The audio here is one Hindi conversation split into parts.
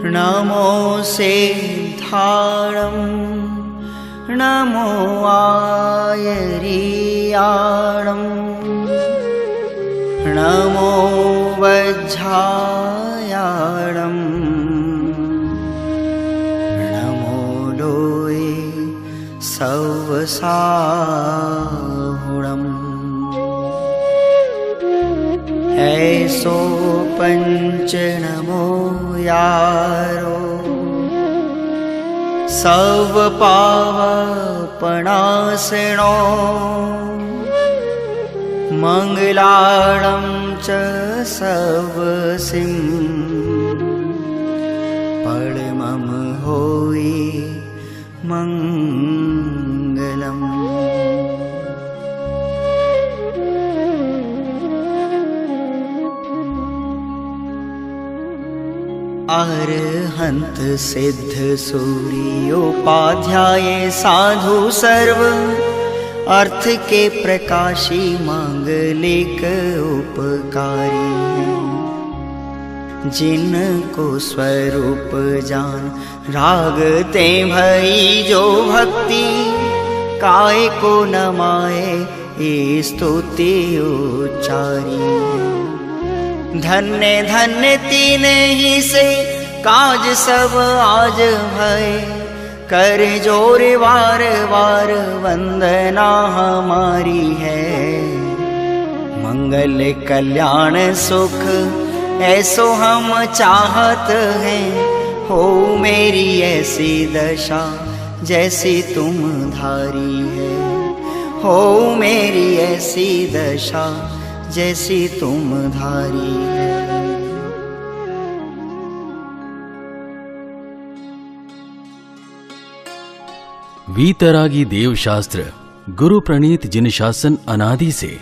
नमो सिद्धाणं नमो आयर्याणं नमो वज्झायाणं नमो लोये सवसाहुणम् ऐसो पंच नमो यारो सव पावपणासिनो मंगलाणं च सवसिं परमं होई मंगलम्। अरहंत सिद्ध सूर्योपाध्याय साधु सर्व अर्थ के प्रकाशी मांगलिक उपकारी जिनको स्वरूप जान रागते भई जो भक्ति काय को नमाए ये स्तुति उच्चारी। धन्य धन्य तीन ही से काज सब आज भय कर जोर वार वार वंदना हमारी है। मंगल कल्याण सुख ऐसो हम चाहत हैं हो मेरी ऐसी दशा जैसी तुम धारी है। हो मेरी ऐसी दशा जैसी तुम धारी है। वीतरागी देव शास्त्र गुरु प्रणीत जिन शासन अनादि से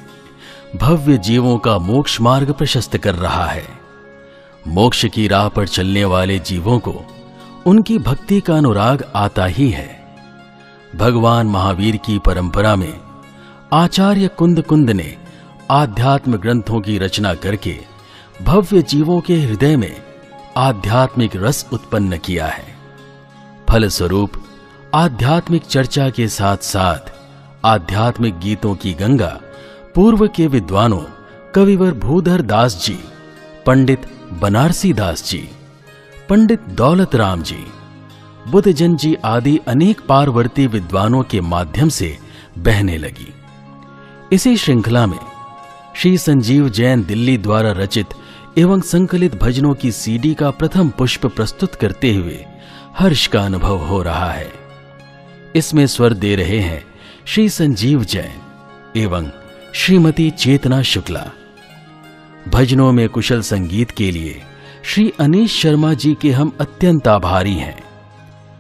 भव्य जीवों का मोक्ष मार्ग प्रशस्त कर रहा है। मोक्ष की राह पर चलने वाले जीवों को उनकी भक्ति का अनुराग आता ही है। भगवान महावीर की परंपरा में आचार्य कुंद कुंद ने आध्यात्म ग्रंथों की रचना करके भव्य जीवों के हृदय में आध्यात्मिक रस उत्पन्न किया है। फलस्वरूप आध्यात्मिक चर्चा के साथ साथ आध्यात्मिक गीतों की गंगा पूर्व के विद्वानों कविवर भूधर दास जी, पंडित बनारसी दास जी, पंडित दौलत राम जी, बुद्धजन जी आदि अनेक पारवर्ती विद्वानों के माध्यम से बहने लगी। इसी श्रृंखला में श्री संजीव जैन दिल्ली द्वारा रचित एवं संकलित भजनों की सीडी का प्रथम पुष्प प्रस्तुत करते हुए हर्ष का अनुभव हो रहा है। इसमें स्वर दे रहे हैं श्री संजीव जैन एवं श्रीमती चेतना शुक्ला। भजनों में कुशल संगीत के लिए श्री अनीश शर्मा जी के हम अत्यंत आभारी हैं।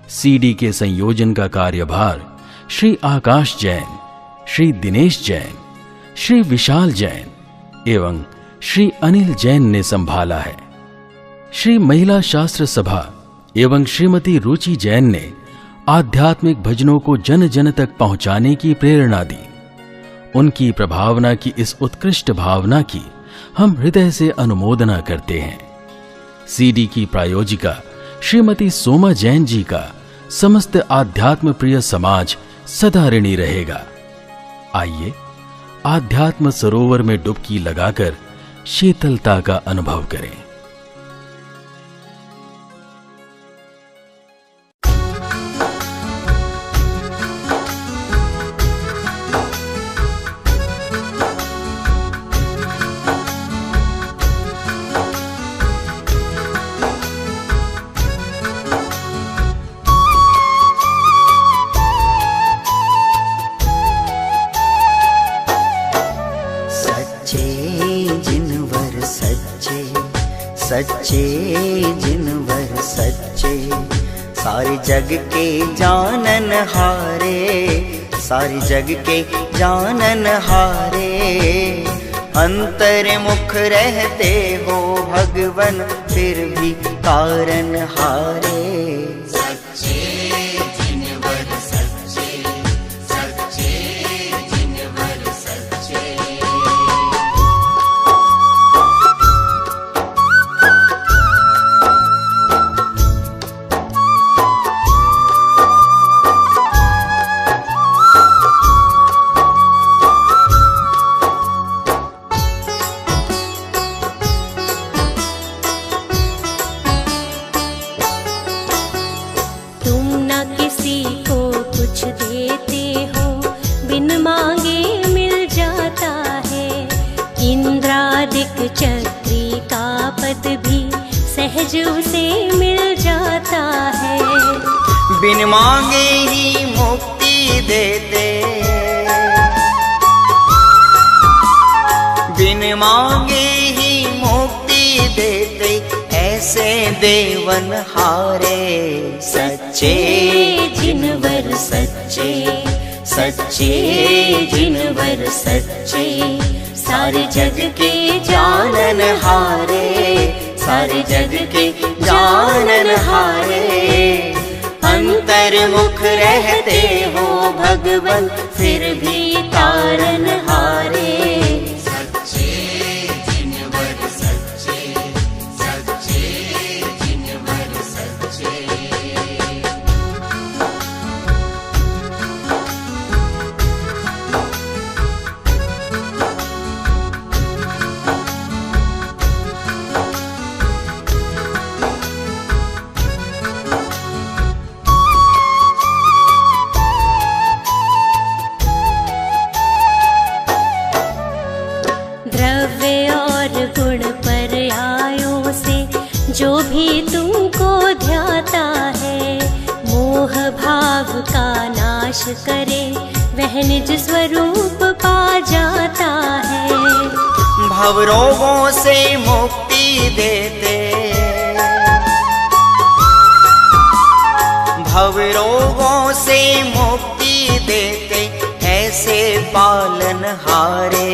सीडी के संयोजन का कार्यभार श्री आकाश जैन, श्री दिनेश जैन, श्री विशाल जैन एवं श्री अनिल जैन ने संभाला है। श्री महिला शास्त्र सभा एवं श्रीमती रुचि जैन ने आध्यात्मिक भजनों को जन जन तक पहुंचाने की प्रेरणा दी। उनकी प्रभावना की इस उत्कृष्ट भावना की हम हृदय से अनुमोदना करते हैं। सीडी की प्रायोजिका श्रीमती सोमा जैन जी का समस्त आध्यात्म प्रिय समाज सदा ऋणी रहेगा। आइए आध्यात्म सरोवर में डुबकी लगाकर शीतलता का अनुभव करें। सच्चे जिनवर सच्चे सारे जग के जानन हारे, सारे जग के जानन हारे। अंतर मुख रहते हो भगवन फिर भी कारण हारे। निज उसे मिल जाता है। बिन मांगे ही मुक्ति देते, बिन मांगे ही मुक्ति देते, ऐसे देवन हारे। सच्चे जिनवर सच्चे, सच्चे जिनवर सच्चे, सारे जग के जानन हारे, सारे जग के जानन हारे। अंतर्मुख रहते हो भगवन, फिर भी तारन हारे। द्रव्य और गुण पर्यायों से जो भी तुमको ध्याता है, मोह भाव का नाश करे, वह निज स्वरूप पा जाता है। भवरोगों से मुक्ति देते, भवरोगों से मुक्ति देते, ऐसे पालन हारे।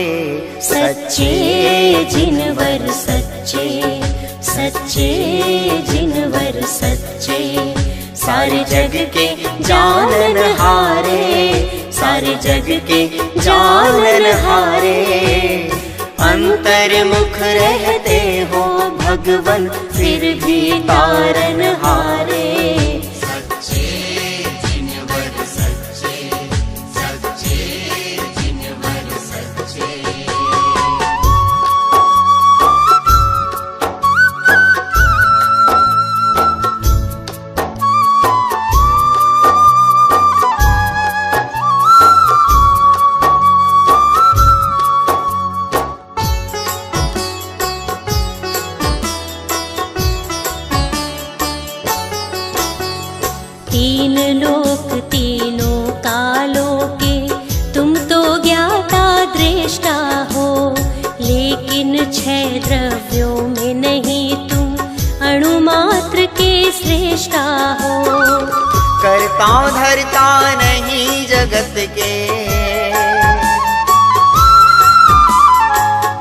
सच्चे जिनवर सच्चे, सच्चे जिनवर सच्चे, सारे जग के जानन हारे, सारे जग के जानन हारे। अंतर्मुख रहते हो भगवन, फिर भी तारन हारे। तीन लोक तीनों कालों के तुम तो ज्ञाता दृष्टा हो, लेकिन छह द्रव्यों में नहीं तुम अणुमात्र के श्रेष्ठा हो। करता धरता नहीं जगत के,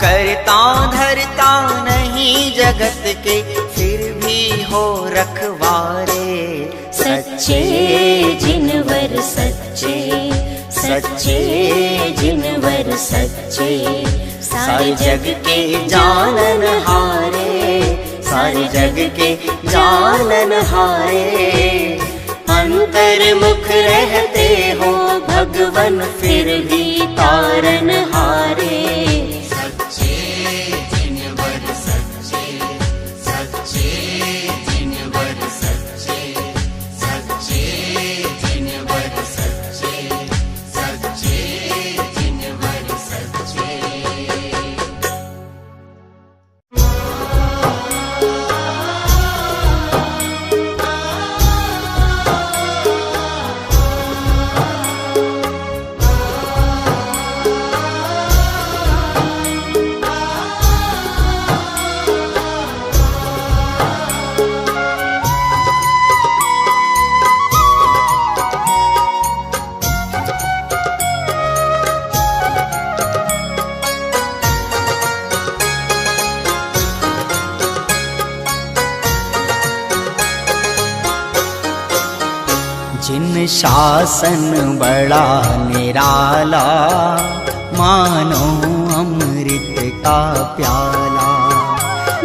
करता धरता नहीं जगत के, फिर भी हो रखवारे। सच्चे जिनवर सच्चे, सच्चे जिनवर सच्चे, सारे जग के जानन हारे, सारे जग के जानन हारे। अंतर्मुख रहते हो भगवन, फिर भी तारन हारे। जिन शासन बड़ा निराला, मानो अमृत का प्याला।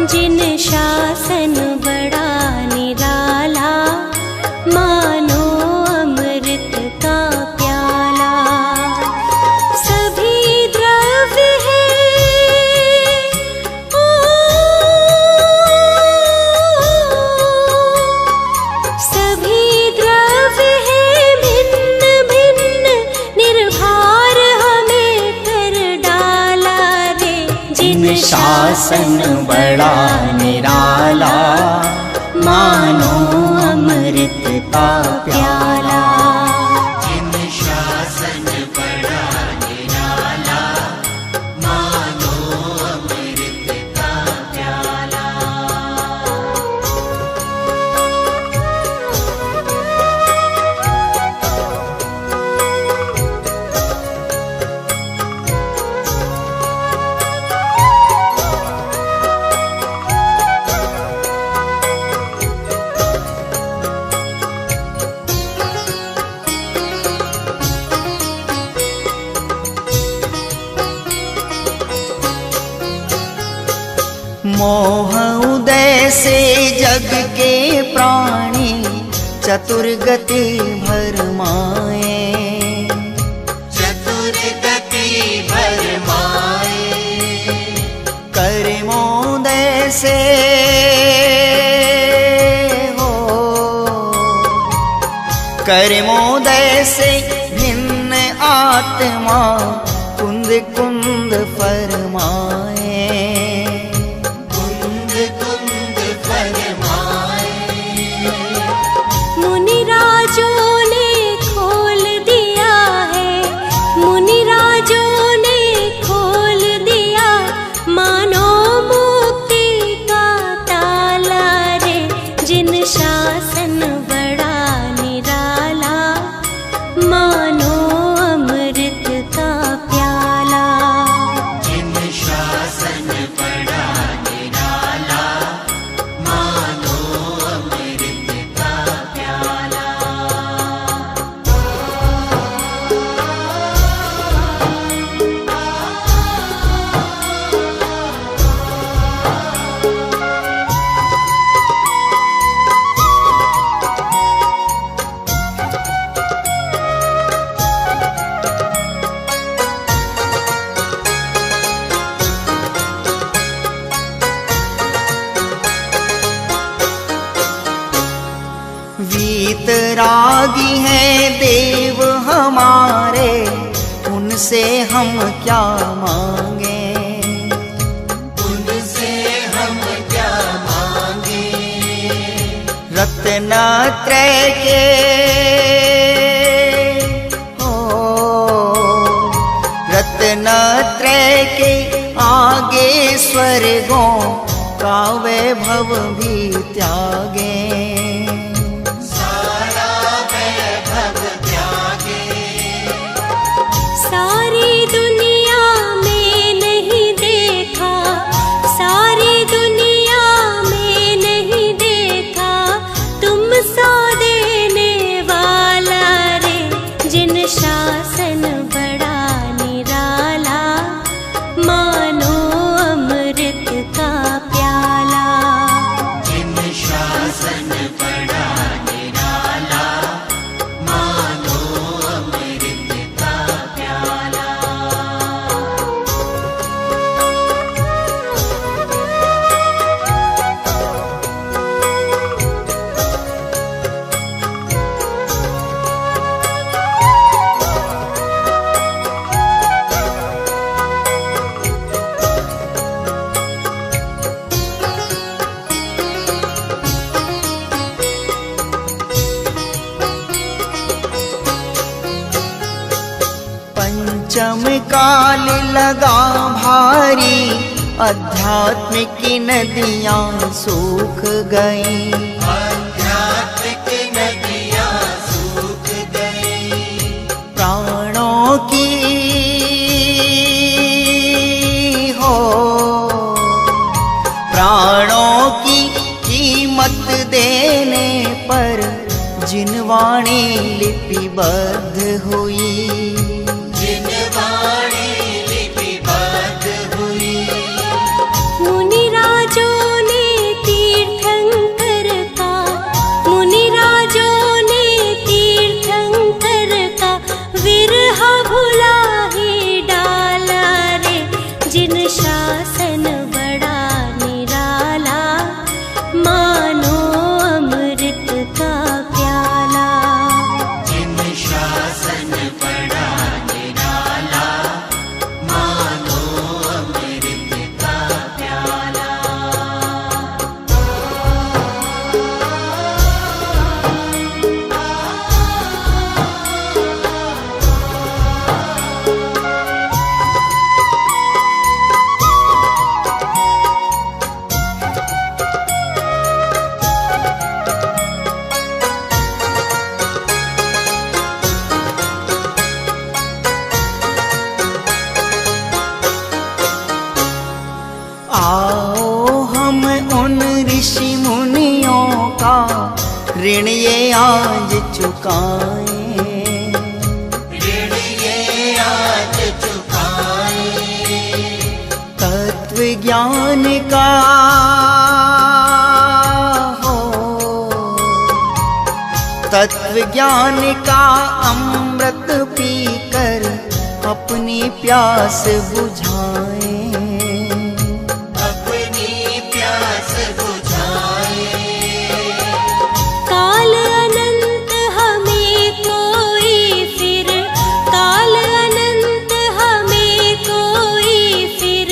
जिन शासन बड़ा निराला, मानो अमृत का प्याला। सभी द्रव्य है सभी द्रव्य है भिन्न भिन्न, निर्भर हमें कर डाला रे। जिन शासन बड़ा निराला, का प्याला। जिन शासन बड़ा निराला, मानो अमृत का प्याला। मोह उदय से जग के प्राणी चतुर्गति भरमाए। चतुर्गति भरमाए, कर्मोदय से हो, कर्मोदय से भिन्न आत्मा कुंद कुंद फरमाए। मुनिराजों ने खोल दिया है, मुनिराजों ने खोल दिया, मानो मुक्ति का ताला रे। जिन शासन बड़ा निराला, मानो अमृत का प्याला। जिन शासन बड़ा निराला, मानो अमृत का प्याला। वीतरागी हैं देव हमारे, उनसे हम क्या मांगे। उनसे हम क्या मांगे। रत्नत्रय के हो, रत्नत्रय के आगे स्वर्गों का वैभव भी त्यागे। सारी दुनिया में नहीं देखा, सारी दुनिया में नहीं देखा, तुम सा देने वाला रे। जिन शासन बड़ा निराला, मानो अमृत का प्याला। जिन शासन बड़ा निराला, मानो अमृत का प्याला। पंचम काल लगा भारी, आध्यात्मिक नदियाँ सूख गईं। आध्यात्मिक नदियाँ सूख गई। प्राणों की हो, प्राणों की कीमत देने पर जिन वाणी लिपिबद्ध हुई। जिन वाणी लिपिबद्ध हुई। मुनिराजों ने तीर्थंकर का, मुनिराजों ने तीर्थंकर का विरहा भुला ही डाला रे। जिन शासन बड़ा निराला, मानो अमृत का प्याला। जिन शासन बड़ा का ऋण ये आज चुकाएं, ऋण ये आज चुकाएं। तत्व ज्ञान का हो, तत्व ज्ञान का अमृत पीकर अपनी प्यास बुझाएं, अपनी प्यास बुझाएं। काल अनंत हमें कोई फिर, काल अनंत हमें कोई फिर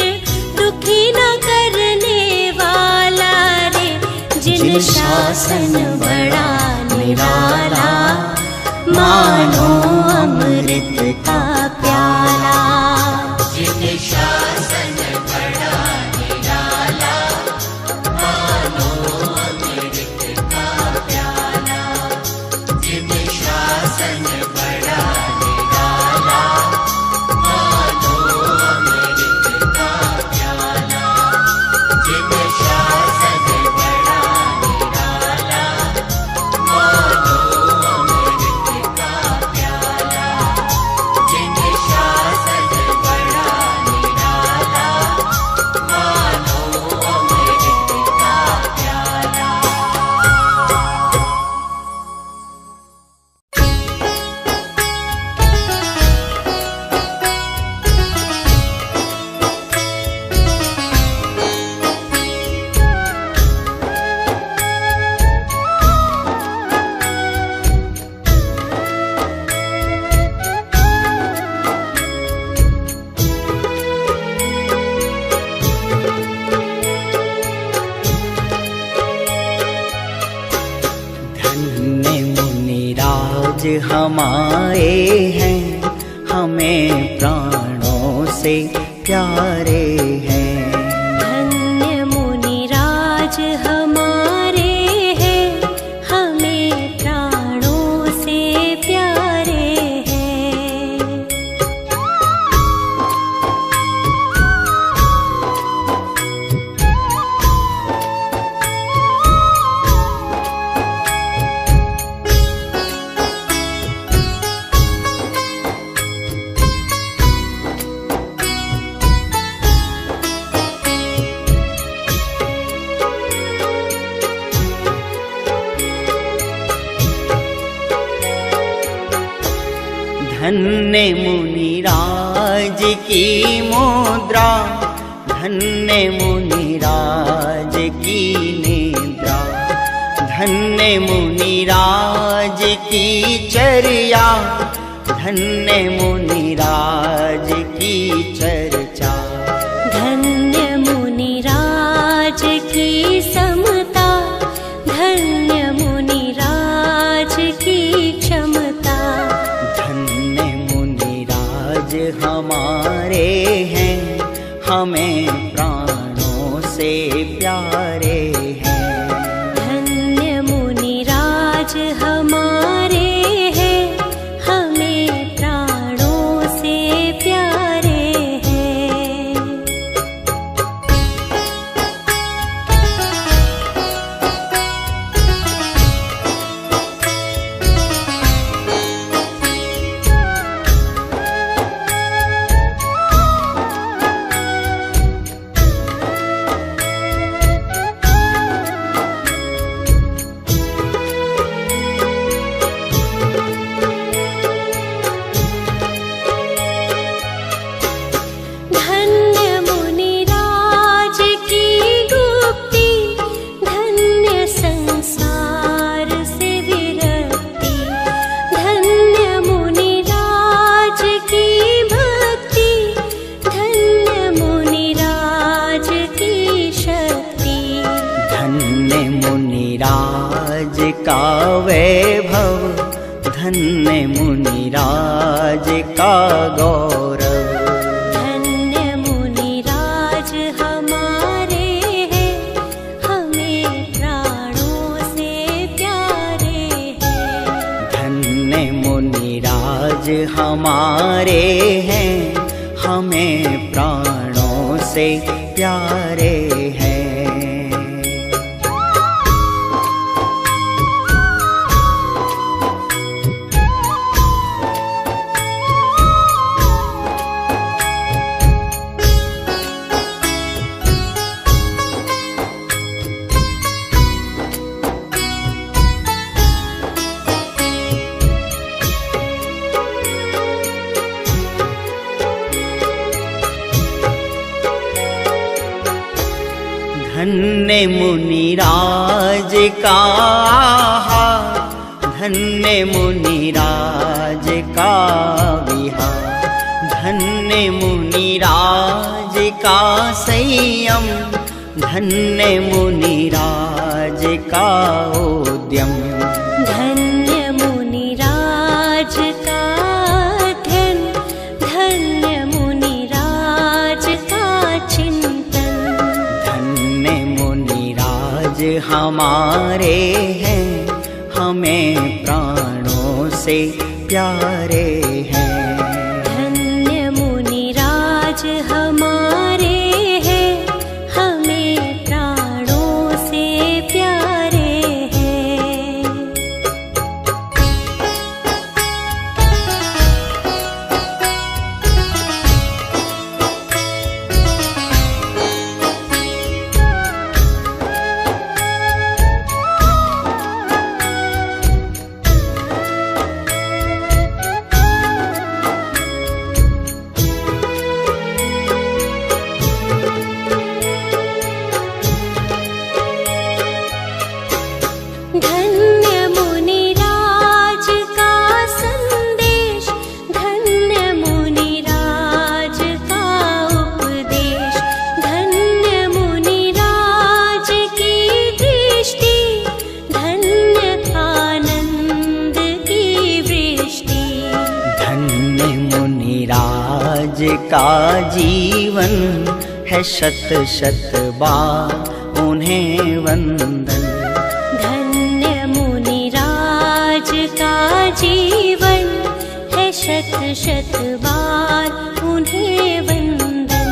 दुखी न करने वाला रे। जिन शासन बड़ा निराला, मानो अमृत का प्याला। जिन शासन बड़ा निराला, मानो अमृत का प्याला। जिन शासन बड़ा निराला, मानो अमृत का प्याला। जिन शासन बड़ा निराला, मानो अमृत का प्याला। जिन शासन बड़ा निराला, मानो अमृत का प्याला। धन्य मुनिराज हमारे हैं, हमें प्राणों से प्यारे हैं। धन्य मुनिराज हमारे हैं, हमें प्राणों से प्यारे हैं। धन्य मुनिराज की मुद्रा, धन्य मुनिराज की निद्रा। धन्य मुनिराज की चर्या, धन्य मुनिराज की चर्चा। धन्य मुनिराज की समता, धन्य मुनिराज की क्षमता। धन्य मुनिराज हमारे हैं, हमें प्राणों से प्यारे हैं। धन्य मुनिराज हमारे हैं, हमें प्राणों से प्यारे हैं। का वैभव, धन्य मुनिराज का गौरव। धन्य मुनिराज हमारे हैं, हमें प्राणों से प्यारे हैं। धन्य मुनिराज हमारे हैं, हमें प्राणों से प्यारे हैं। धन्य मुनिराज का धन्य मुनिराज का विहार, धन्य मुनिराज का संयम, धन्य मुनिराज का उद्यम। धन्य मुनिराज का ध्यान, धन्य मुनिराज का चिंतन। धन्य मुनिराज हमारे हैं, हमें प्राणों से प्यारे हैं। धन्य मुनिराज हमारे हैं, हमें प्राणों से प्यारे हैं। धन्य मुनिराज का संदेश, धन्य मुनिराज का उपदेश, धन्य मुनिराज की दृष्टि, धन्य आनंद की वृष्टि। धन्य मुनिराज का जीवन है, शत शत बार उन्हें वंदन। धन्य मुनिराज का जीवन है, शत शत बार उन्हें वंदन।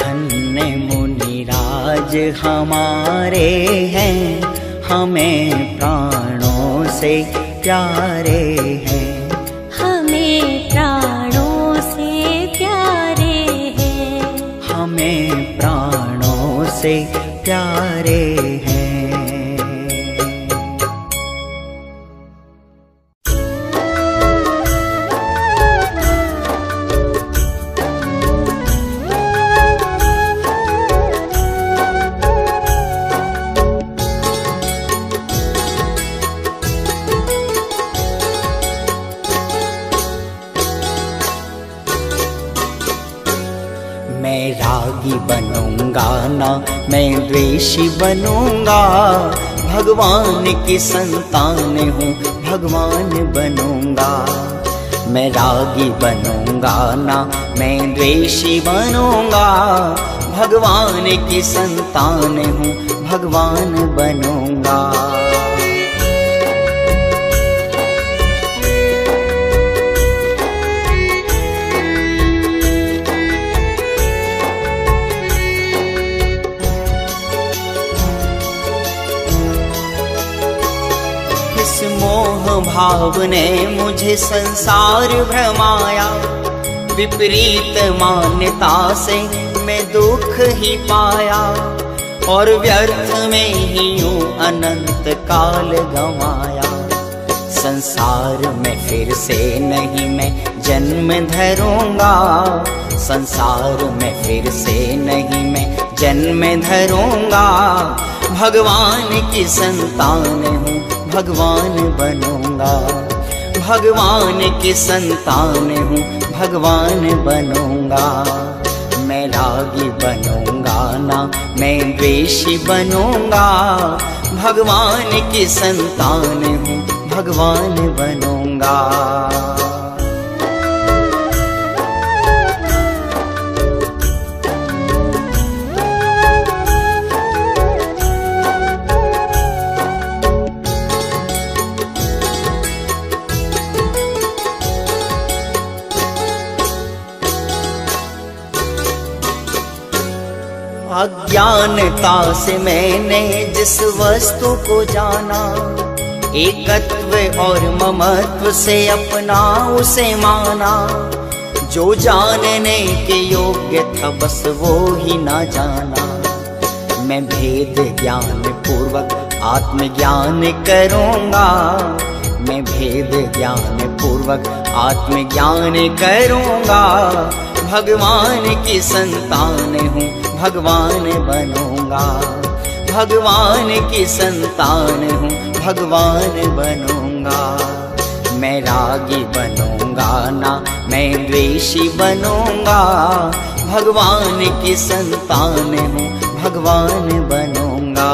धन्य मुनिराज हमारे हैं, हमें प्राणों से प्यारे हैं। हमें प्राणों से प्यारे हैं। हमें प्राणों से प्यारे हैं। मैं रागी बनूंगा ना, मैं द्वेषी बनूंगा। भगवान की संतान हूँ, भगवान बनूंगा। मैं रागी बनूंगा ना, मैं द्वेषी बनूंगा। भगवान की संतान हूँ, भगवान बनूंगा। मोह भाव ने मुझे संसार भ्रमाया, विपरीत मान्यता से मैं दुख ही पाया, और व्यर्थ में ही यूं अनंत काल गंवाया। संसार में फिर से नहीं मैं जन्म धरूंगा, संसार में फिर से नहीं मैं जन्म धरूंगा। भगवान की संतान हूँ, भगवान बनूंगा। भगवान की संतान हूँ, भगवान बनूंगा। मैं रागी बनूंगा ना, मैं द्वेषी बनूंगा। भगवान की संतान हूँ, भगवान बनूंगा। अज्ञानता से मैंने जिस वस्तु को जाना, एकत्व और ममत्व से अपना उसे माना। जो जानने के योग्य था बस वो ही ना जाना। मैं भेद ज्ञान पूर्वक आत्मज्ञान करूँगा। मैं भेद ज्ञान पूर्वक आत्मज्ञान करूँगा। भगवान की संतान हूँ, भगवान बनूंगा। भगवान की संतान हूँ, भगवान बनूंगा। मैं रागी बनूंगा ना, मैं द्वेषी बनूंगा। भगवान की संतान हूँ, भगवान बनूंगा।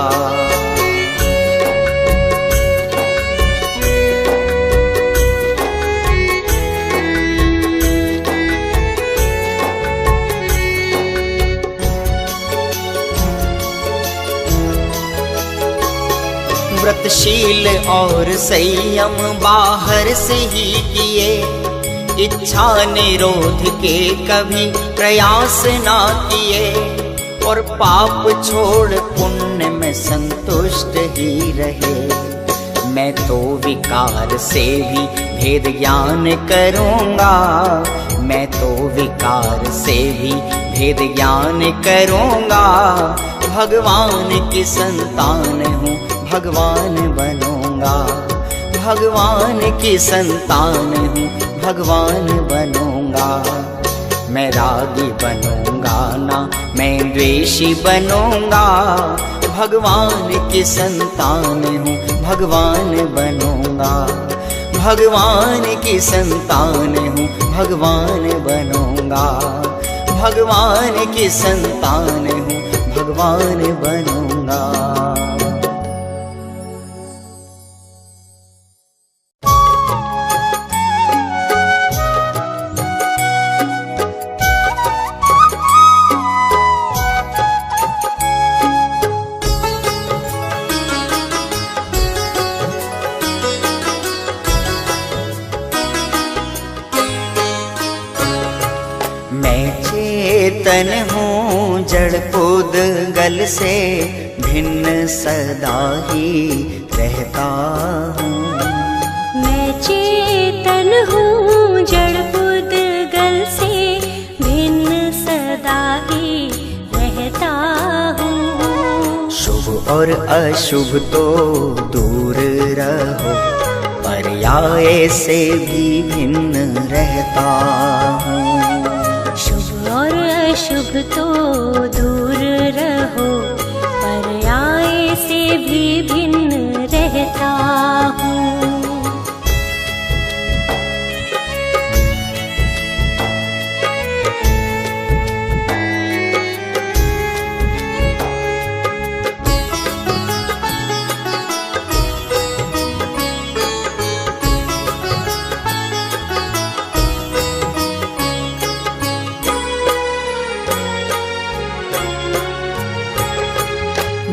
व्रतशील और संयम बाहर से ही किए, इच्छा निरोध के कभी प्रयास ना किए। और पाप छोड़ पुण्य में संतुष्ट ही रहे। मैं तो विकार से भी भेद ज्ञान करूँगा। मैं तो विकार से भी भेद ज्ञान करूँगा। भगवान की संतान हूँ, भगवान बनूंगा। भगवान की संतान हूँ, भगवान बनूंगा। मैं रागी बनूंगा ना, मैं द्वेषी बनूंगा। भगवान की संतान हूँ, भगवान बनूंगा। भगवान की संतान हूँ, भगवान बनूंगा। भगवान की संतान हूँ, भगवान बनूंगा। चेतन हूँ जड़ पुद्गल से भिन्न सदा ही रहता हूँ। मैं चेतन हूँ जड़ पुद्गल से भिन्न सदा ही रहता हूँ। शुभ और अशुभ तो दूर रहो, पर्याय से भी भिन्न रहता हूँ। शुभ और अशुभ तो दूर रहो, पर्याय से भी भिन्न रहता हूँ।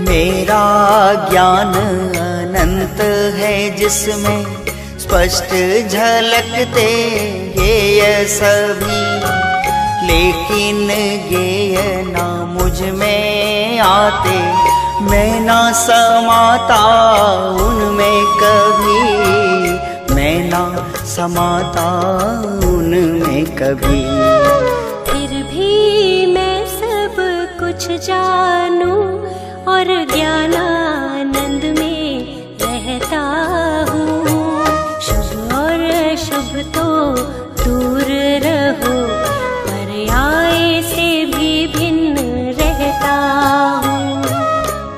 मेरा ज्ञान अनंत है जिसमें स्पष्ट झलकते गेय सभी, लेकिन गेय ना मुझ में आते। मैं ना समाता उनमें कभी, मैं ना समाता उनमें कभी। फिर भी मैं सब कुछ जानूं और ज्ञानानंद में रहता हूँ। शुभ और अशुभ तो दूर रहो, पर्याय से भी भिन्न रहता हूँ।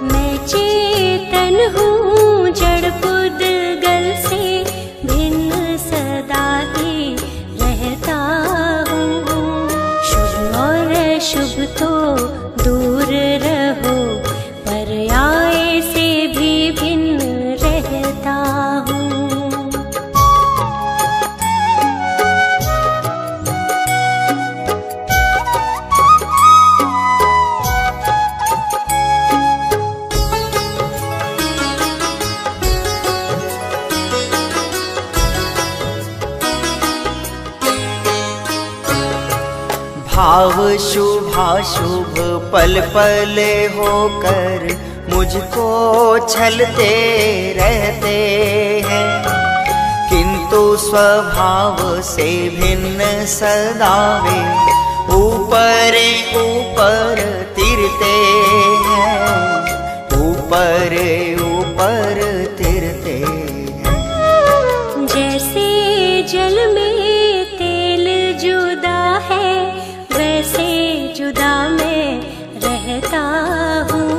मैं चेतन हूँ जड़ पुद्गल से भिन्न सदा ही रहता हूँ। शुभ और अशुभ तो दूर रहो, पर्याय से भी भिन्न रहता हूँ। भाव शुभाशुभ पल पल होकर मुझको छलते रहते हैं, किंतु स्वभाव से भिन्न सदा वे ऊपर ऊपर तिरते हैं, ऊपर ऊपर तिरते हैं। जैसे जल में तेल जुदा है, वैसे जुदा मैं रहता हूँ।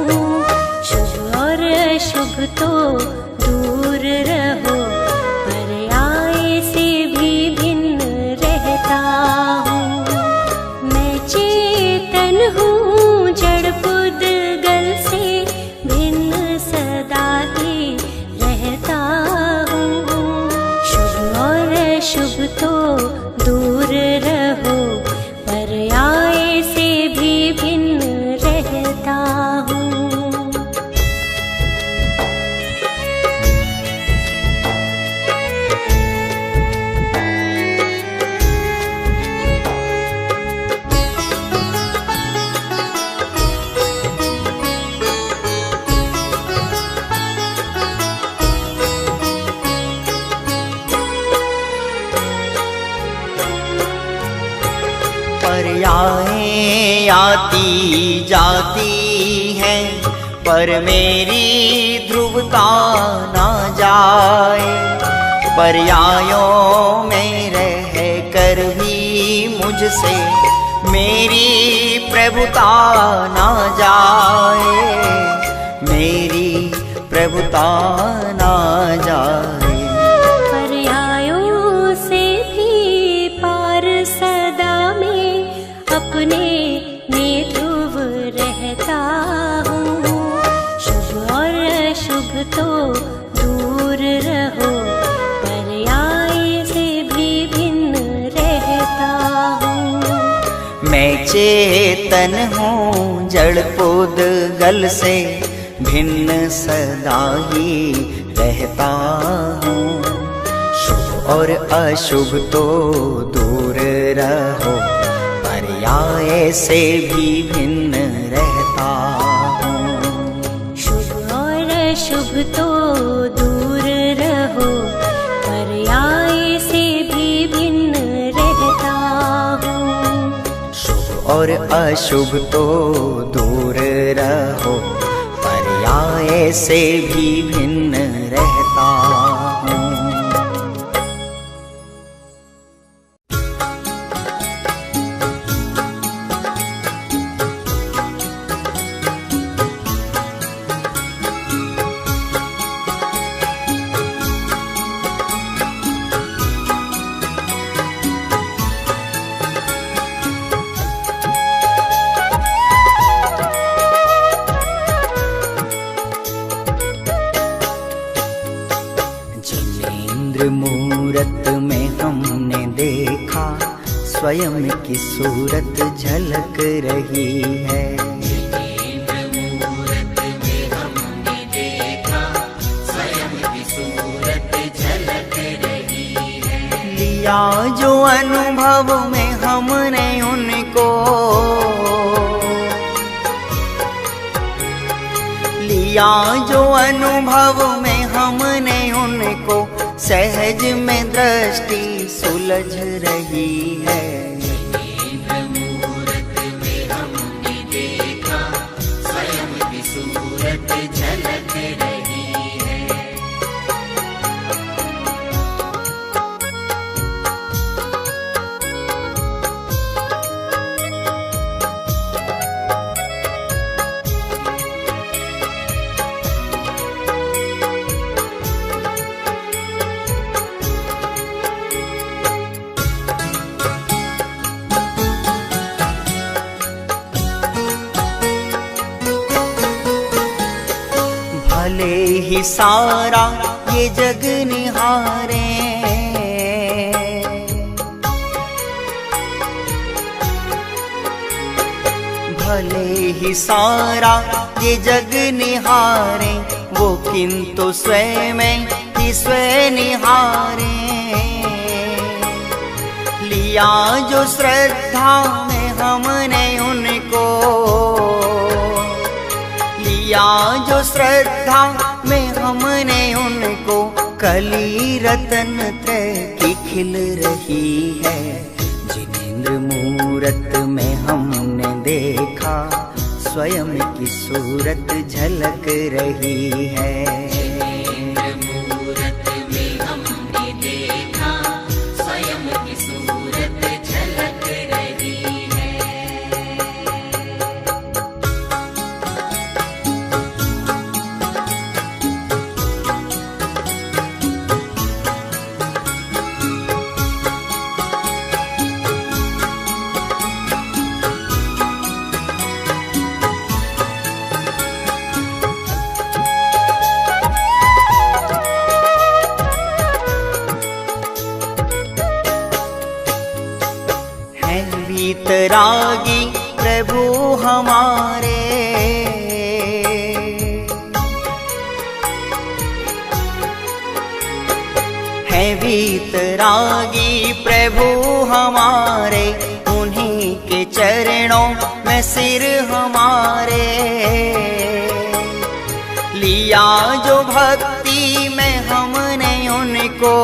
शुभ पर्यायें आती जाती हैं, पर मेरी ध्रुवता ना जाए। पर्यायों में रह कर भी मुझसे मेरी प्रभुता ना जाए, मेरी प्रभुता ना जाए। पर्यायों से भी पार सदा में अपने में ध्रुव रहता हूँ। शुभ और अशुभ तो दूर रहो, पर्याय से भी भिन्न रहता हूँ। मैं चेतन हूँ जड़ पुद्गल से भिन्न सदा ही रहता हूँ। शुभ और अशुभ तो दूर रहो, पर्याय से भी भिन्न रहता हूँ। शुभ और अशुभ तो दूर रहो, पर्याय से भी भिन्न रहता हूँ। शुभ और अशुभ तो दूर रहो, पर्याय से भी भिन्न रहता हूँ। मूरत में हमने देखा स्वयं की सूरत झलक रही है। मूरत में हमने देखा स्वयं की सूरत झलक रही है। लिया जो अनुभव में हमने उनको, लिया जो अनुभव में हमने उनको, सहज में दृष्टि सुलझ रही है। मूरत में हमने देखा स्वयं की सूरत झलक रही है। भले ही सारा ये जग निहारे, भले ही सारा ये जग निहारे, वो किंतु स्वयं ही स्वयं निहारे। लिया जो श्रद्धा में हमने उनको, लिया जो श्रद्धा में हमने उनको, कली रतन त्रय की खिल रही है। जिनेंद्र मूरत में हमने देखा स्वयं की सूरत झलक रही है। मूरत में हमने देखा स्वयं की सूरत झलक रही है। वीतरागी प्रभु हमारे, हैं वीतरागी प्रभु हमारे, उन्हीं के चरणों में सिर हमारे। लिया जो भक्ति में हमने उनको,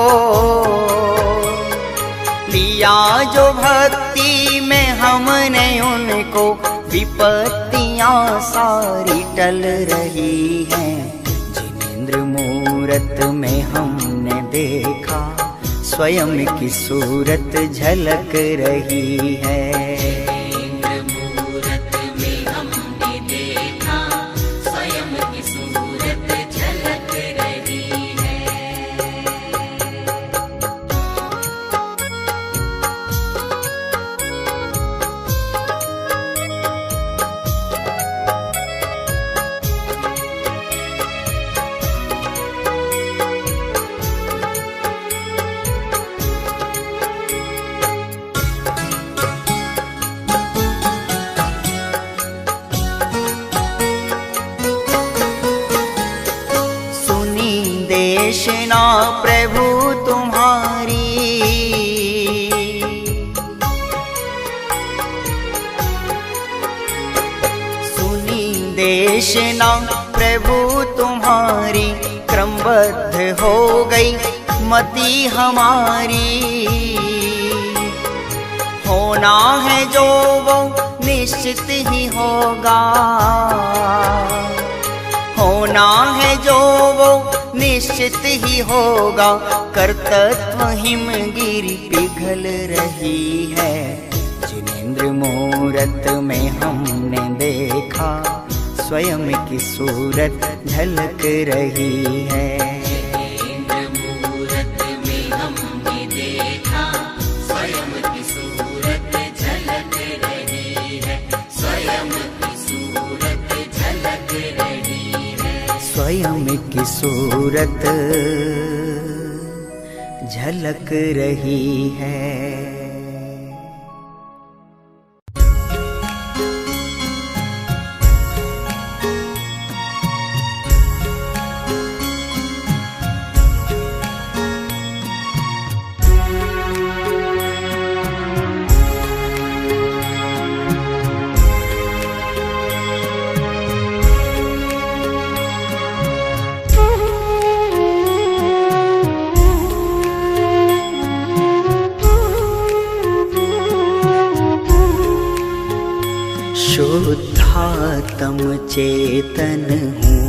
लिया जो भक्ति में सामने उनको विपत्तियां सारी टल रही हैं। जिनेंद्र मूरत में हमने देखा स्वयं की सूरत झलक रही है। मूरत में हमने देखा स्वयं की सूरत झलक रही है। देशना प्रभु तुम्हारी, सुनी देशना प्रभु तुम्हारी, क्रमबद्ध हो गई मति हमारी। होना है जो वो निश्चित ही होगा, होना है जो वो निश्चित ही होगा। कर्तव्य हिमगिरी पिघल रही है। जिनेंद्र मूरत में हमने देखा स्वयं की सूरत झलक रही है। मूरत में हमने देखा स्वयं की सूरत झलक रही है। स्वयं की सूरत झलक रही है। स्वयं की सूरत झलक रही है। शुद्धात्म चेतन हूँ,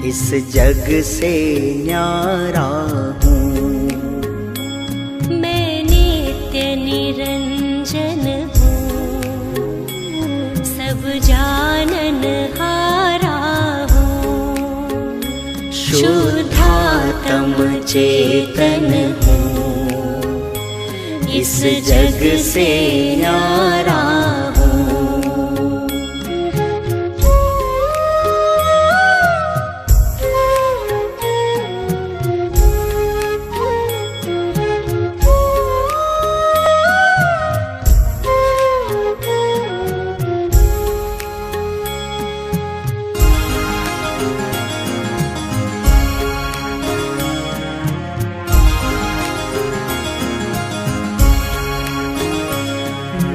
इस जग से न्यारा हूँ। मैं नित्य निरंजन हूँ, सब जानन हारा हूँ। शुद्धात्म चेतन हूँ, इस जग से न्यारा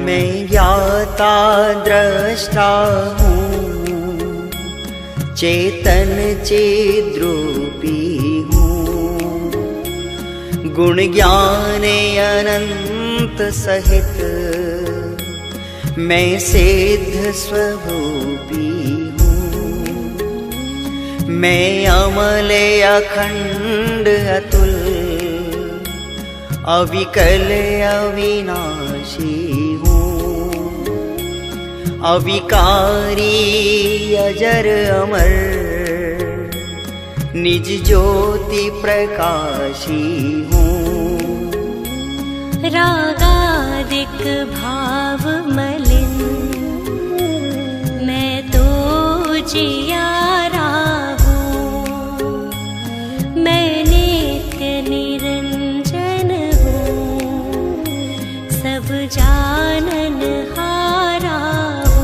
मैं ज्ञाता दृष्टा हूँ, चेतन चिद्रूपी हूँ। गुण ज्ञान अनंत सहित मैं सिद्ध स्वरूपी हूँ। मैं अमल अखंड अतुल अविकल अविनाशी हूँ। अविकारी अजर अमर निज ज्योति प्रकाशी हूँ। रागादिक भाव मलिन मैं तो जियारा हूँ। मैं नित्य निरंजन हूँ, सब जानन हारा हूँ।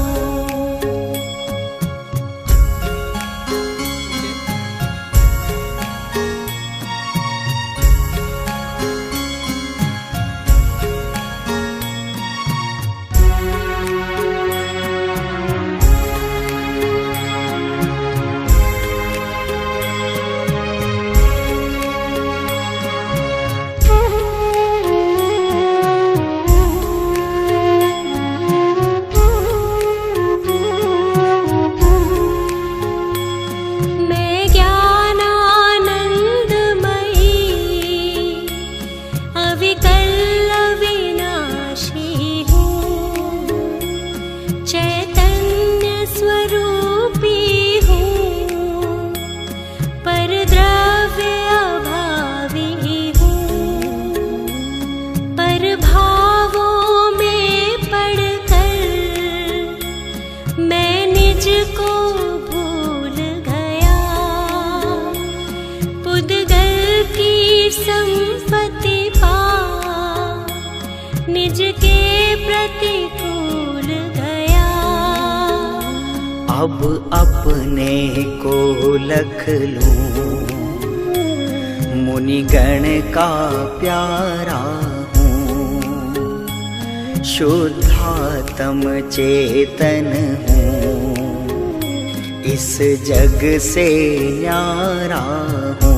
संपत्ति पा निज के प्रतिकूल गया। अब अपने को लख लूं, मुनिगण का प्यारा हूँ। शुद्धात्म चेतन हूँ, इस जग से न्यारा हूँ।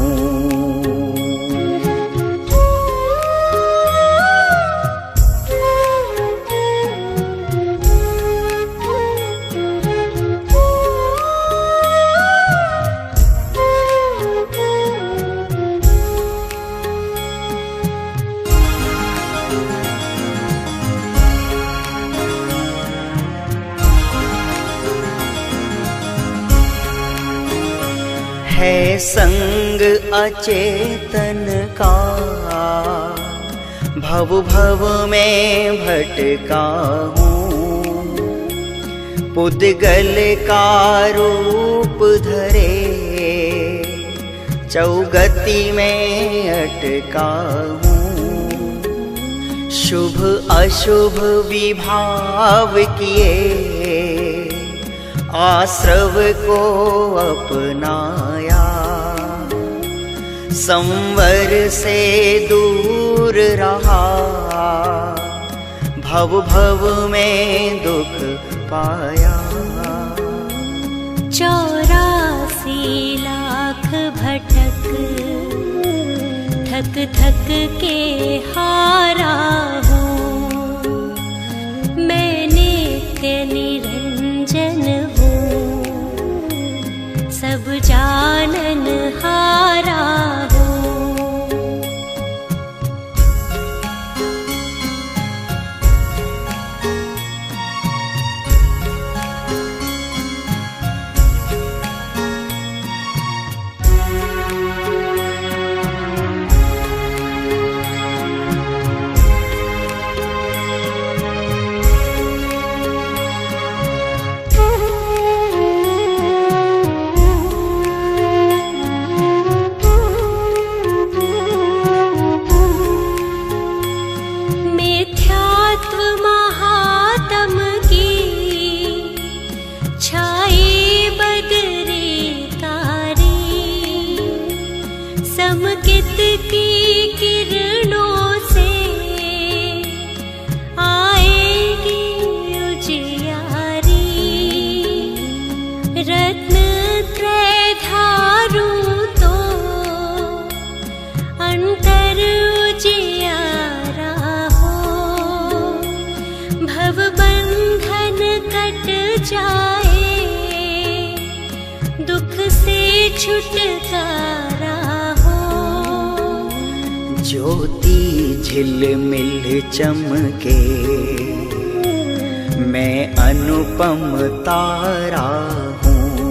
है संग अचेतन का, भव भव में भटका हूँ। पुद्गल का रूप धरे, चौगति में अटका हूँ। शुभ अशुभ विभाव किए, आश्रव को अपनाया। संवर से दूर रहा, भव भव में दुख पाया। 84 लाख भटक थक थक के हारा हूँ। मैं नित्य निरंजन हूँ, सब जानन हारा हूँ। छुटकारा हो। ज्योति झिलमिल चमके, मैं अनुपम तारा हूँ।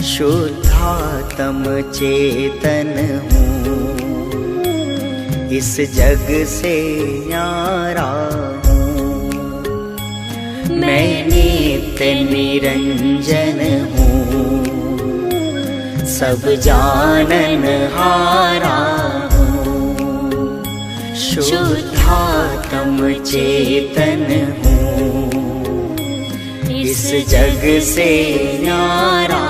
शुद्धात्म चेतन हूँ, इस जग से न्यारा हूँ। मैं नित्य निरंजन हूँ, सब जानन हारा हूँ। शुद्धात्म चेतन हूँ, इस जग से न्यारा हूँ।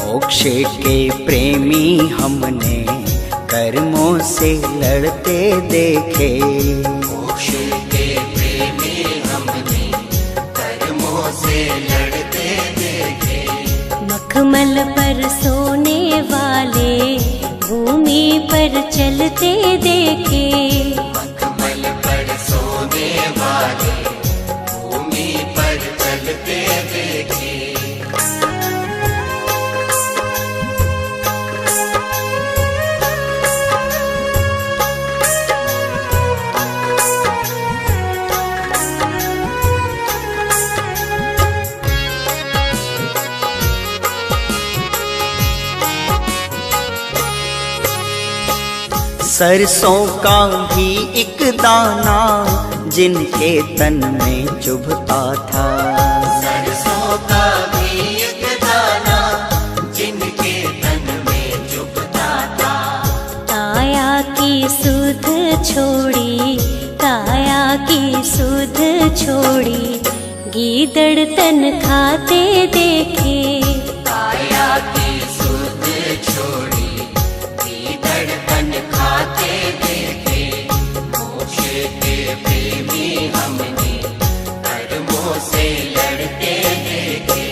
मोक्ष के प्रेमी हमने कर्मों से लड़ते देखे। मोक्ष के प्रेमी हमने कर्मों से लड़ते देखे। मखमल पर सोने वाले भूमि पर चलते देखे। मखमल पर सोने वाले भूमि पर चलते देखे। सरसों का भी एक दाना जिनके तन में चुभता था, सरसों का भी एक दाना जिनके तन में चुभता था। काया की सुध छोड़ी, काया की सुध छोड़ी, गीदड़ तन खाते देखे। काया की सुध छोड़ी, गीदड़ तन खाते देखे। मोक्ष के प्रेमी हमने कर्मों से लड़ते देखे।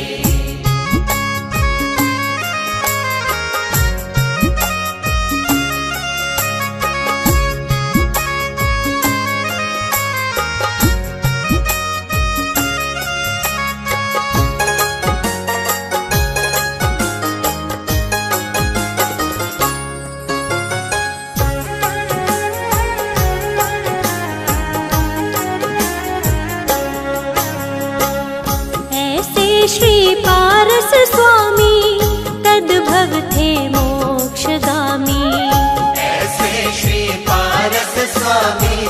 श्री पारस स्वामी तद्भव थे मोक्षगामी। ऐसे श्री पारस स्वामी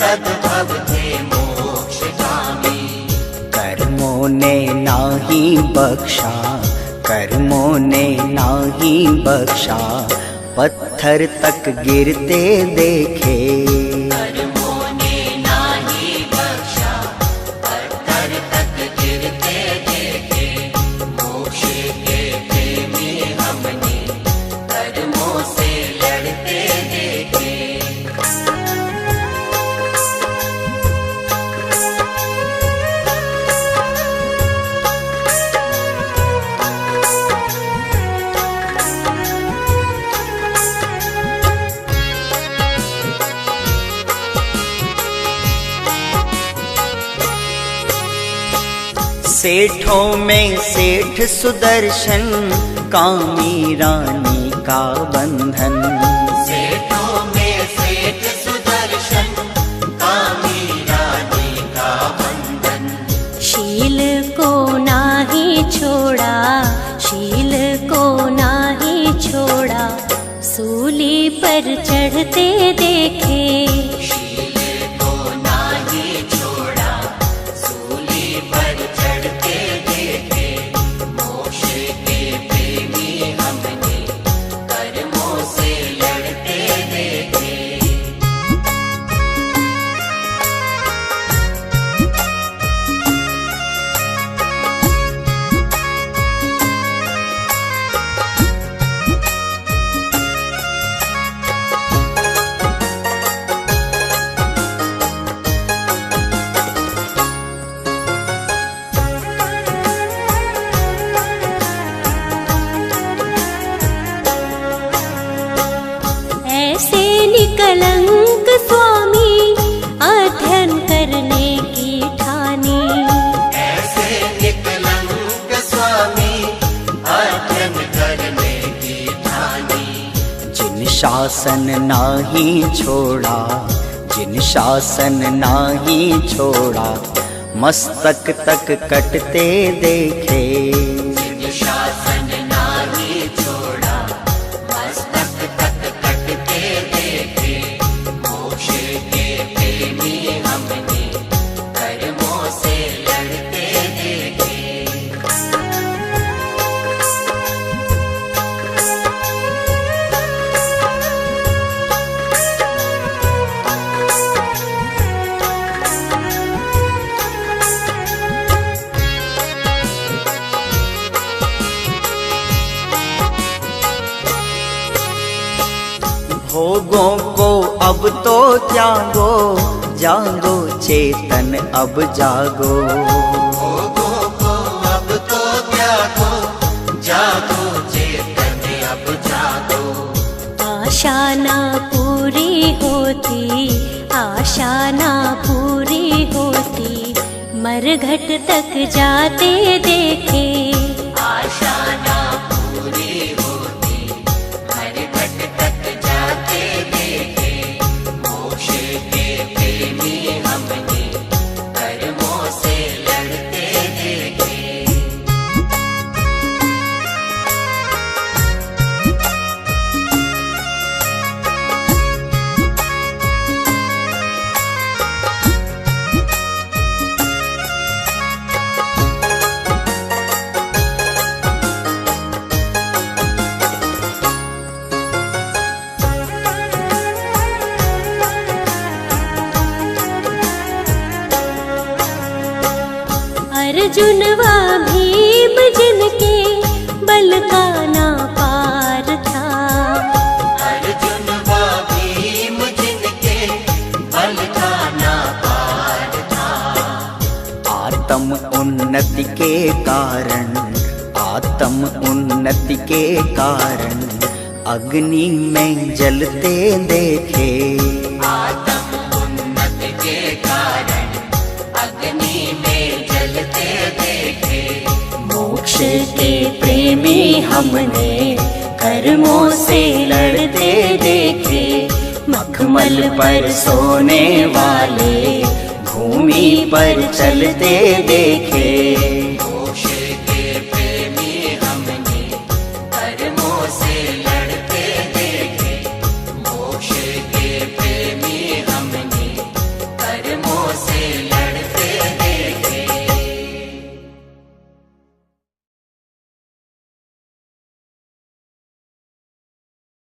तद्भव थे मोक्षगामी। कर्मों ने नाही बख्शा, कर्मों ने नाही बख्शा, पत्थर तक गिरते देखे। कर्मों ने नाही बख्शा, पत्थर तक गिरते देखे। मोक्ष के प्रेमी हमने कर्मों से लड़ते देखे। सेठों में सेठ सुदर्शन, कामी रानी का बंधन। सेठों में सेठ सुदर्शन, कामी रानी का बंधन। शील को नाही छोड़ा, शील को नाही छोड़ा, सूली पर चढ़ते देखे। शील को नाही छोड़ा, सूली पर चढ़ते देखे। मोक्ष के प्रेमी हमने कर्मों से लड़ते देखे। ऐसे निकलंक स्वामी अध्ययन करने की ठानी। ऐसे निकलंक स्वामी अध्ययन करने की ठानी। जिन शासन नाही छोड़ा, जिन शासन नाही छोड़ा, मस्तक तक कटते देखे। जिन शासन नाही छोड़ा, मस्तक तक कटते देखे। मोक्ष के प्रेमी हमने कर्मों से लड़ते देखे। भोगों को अब तो त्यागो, जागो चेतन अब जागो। भोगों को अब तो त्यागो, जागो चेतन अब जागो। आशा ना पूरी होती, आशा ना पूरी होती, मरघट तक जाते देखे। आशा ना पूरी होती, मरघट तक जाते देखे। मोक्ष के प्रेमी हमने कर्मों से लड़ते देखे। अर्जुनवा भीम जिनके बल का ना पार था। अर्जुन व भीम जिनके बल का ना पार था। आत्म उन्नति के कारण, आत्म उन्नति के कारण अग्नि में जलते देखे। आत्म उन्नति के कारण अग्नि में जलते देखे। मोक्ष के प्रेमी हमने कर्मों से लड़ते देखे। मखमल पर सोने वाले भूमि पर चलते देखे।